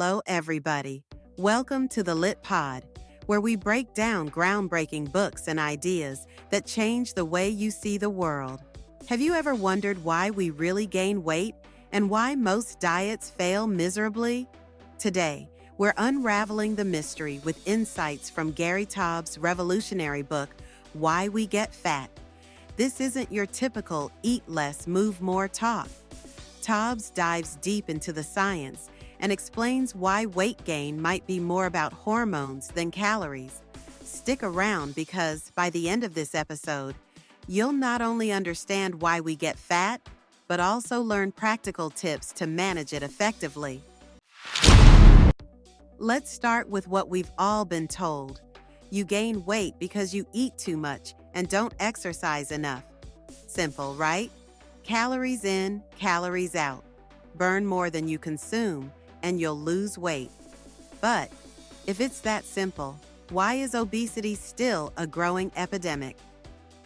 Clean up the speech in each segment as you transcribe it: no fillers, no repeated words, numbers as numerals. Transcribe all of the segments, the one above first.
Hello, everybody. Welcome to the Lit Pod, where we break down groundbreaking books and ideas that change the way you see the world. Have you ever wondered why we really gain weight and why most diets fail miserably? Today, we're unraveling the mystery with insights from Gary Taubes' revolutionary book, Why We Get Fat. This isn't your typical eat less, move more talk. Taubes dives deep into the science and explains why weight gain might be more about hormones than calories. Stick around because by the end of this episode, you'll not only understand why we get fat, but also learn practical tips to manage it effectively. Let's start with what we've all been told. You gain weight because you eat too much and don't exercise enough. Simple, right? Calories in, calories out. Burn more than you consume, and you'll lose weight. But if it's that simple, why is obesity still a growing epidemic?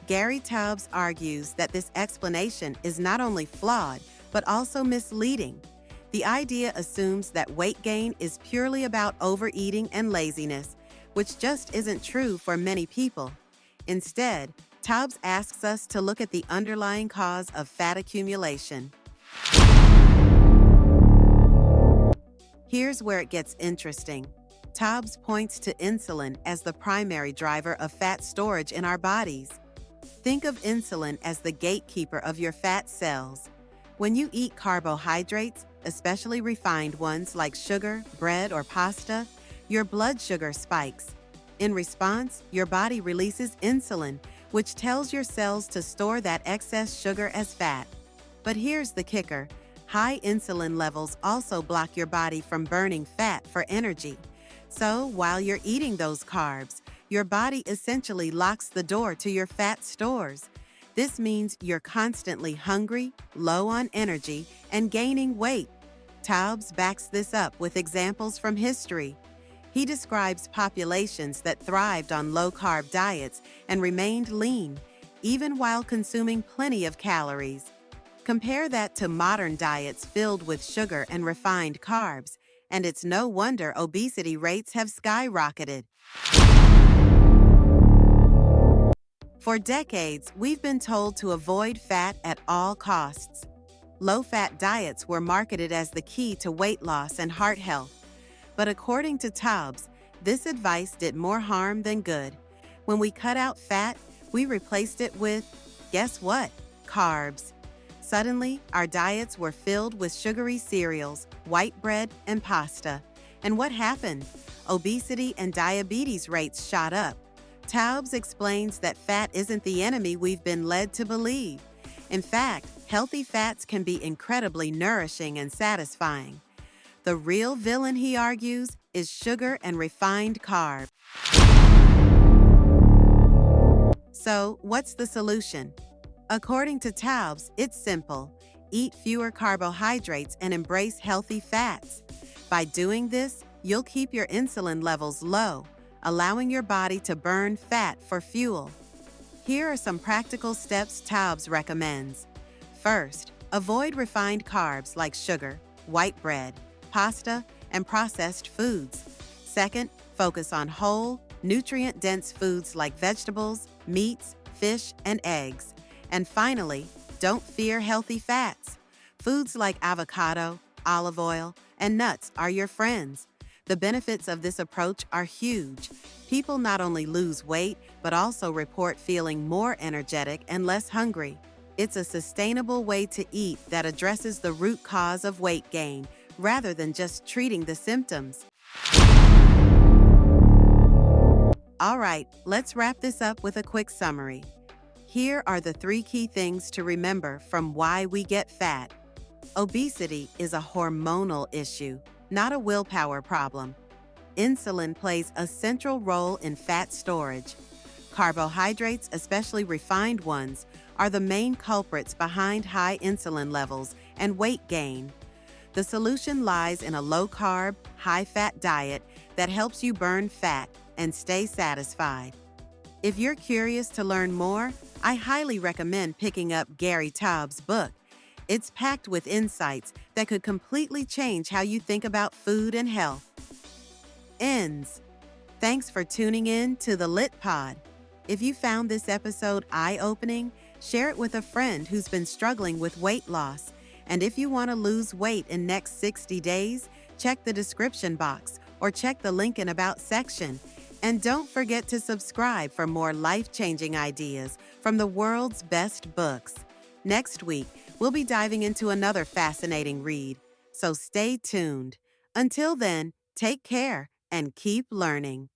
Gary Taubes argues that this explanation is not only flawed, but also misleading. The idea assumes that weight gain is purely about overeating and laziness, which just isn't true for many people. Instead, Taubes asks us to look at the underlying cause of fat accumulation. Here's where it gets interesting. Taubes points to insulin as the primary driver of fat storage in our bodies. Think of insulin as the gatekeeper of your fat cells. When you eat carbohydrates, especially refined ones like sugar, bread, or pasta, your blood sugar spikes. In response, your body releases insulin, which tells your cells to store that excess sugar as fat. But here's the kicker. High insulin levels also block your body from burning fat for energy. So while you're eating those carbs, your body essentially locks the door to your fat stores. This means you're constantly hungry, low on energy, and gaining weight. Taubes backs this up with examples from history. He describes populations that thrived on low-carb diets and remained lean, even while consuming plenty of calories. Compare that to modern diets filled with sugar and refined carbs, and it's no wonder obesity rates have skyrocketed. For decades, we've been told to avoid fat at all costs. Low-fat diets were marketed as the key to weight loss and heart health. But according to Taubes, this advice did more harm than good. When we cut out fat, we replaced it with, guess what? Carbs. Suddenly, our diets were filled with sugary cereals, white bread, and pasta. And what happened? Obesity and diabetes rates shot up. Taubes explains that fat isn't the enemy we've been led to believe. In fact, healthy fats can be incredibly nourishing and satisfying. The real villain, he argues, is sugar and refined carbs. So, what's the solution? According to Taubes, it's simple. Eat fewer carbohydrates and embrace healthy fats. By doing this, you'll keep your insulin levels low, allowing your body to burn fat for fuel. Here are some practical steps Taubes recommends. First, avoid refined carbs like sugar, white bread, pasta, and processed foods. Second, focus on whole, nutrient-dense foods like vegetables, meats, fish, and eggs. And finally, don't fear healthy fats. Foods like avocado, olive oil, and nuts are your friends. The benefits of this approach are huge. People not only lose weight, but also report feeling more energetic and less hungry. It's a sustainable way to eat that addresses the root cause of weight gain, rather than just treating the symptoms. All right, let's wrap this up with a quick summary. Here are the 3 key things to remember from Why We Get Fat. Obesity is a hormonal issue, not a willpower problem. Insulin plays a central role in fat storage. Carbohydrates, especially refined ones, are the main culprits behind high insulin levels and weight gain. The solution lies in a low-carb, high-fat diet that helps you burn fat and stay satisfied. If you're curious to learn more, I highly recommend picking up Gary Taubes' book. It's packed with insights that could completely change how you think about food and health. Ends. Thanks for tuning in to the Lit Pod. If you found this episode eye-opening, share it with a friend who's been struggling with weight loss. And if you want to lose weight in next 60 days, check the description box or check the link in About section. And don't forget to subscribe for more life-changing ideas from the world's best books. Next week, we'll be diving into another fascinating read, so stay tuned. Until then, take care and keep learning.